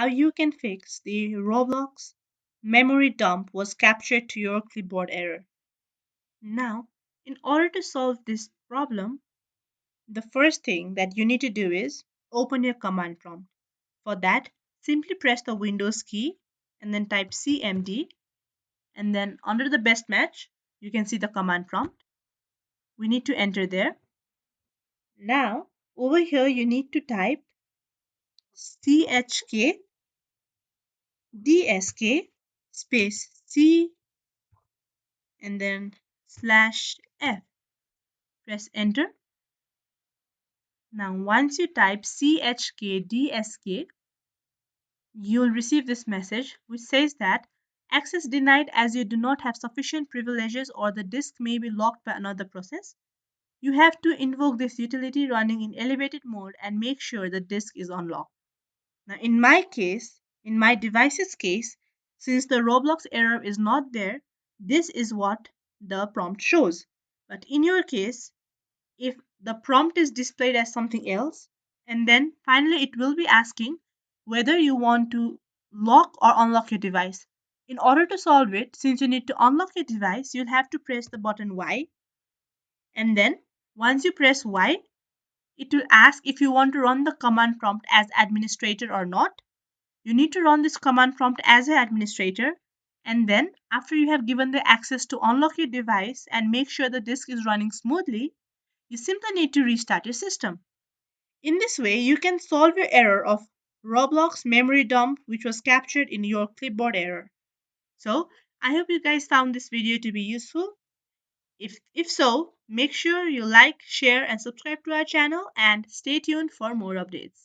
how you can fix the Roblox memory dump was captured to your clipboard error. Now, in order to solve this problem, the first thing that you need to do is open your command prompt. For that, simply press the Windows key and then type cmd, and then under the best match, you can see the command prompt. We need to enter there. Now, over here, you need to type chk dsk space c and then /f. Press enter. Now, once you type chk dsk, you'll receive this message which says that access denied as you do not have sufficient privileges or the disk may be locked by another process. You have to invoke this utility running in elevated mode and make sure the disk is unlocked. Now, in my case, in my device's case, since the Roblox error is not there, this is what the prompt shows. But in your case, if the prompt is displayed as something else, and then finally it will be asking whether you want to lock or unlock your device. In order to solve it, since you need to unlock your device, you'll have to press the button Y, and then once you press Y, it will ask if you want to run the command prompt as administrator or not. You need to run this command prompt as an administrator, and then after you have given the access to unlock your device and make sure the disk is running smoothly, you simply need to restart your system. In this way, you can solve your error of Roblox memory dump which was captured in your clipboard error. So, I hope you guys found this video to be useful. If so, make sure you like, share and subscribe to our channel and stay tuned for more updates.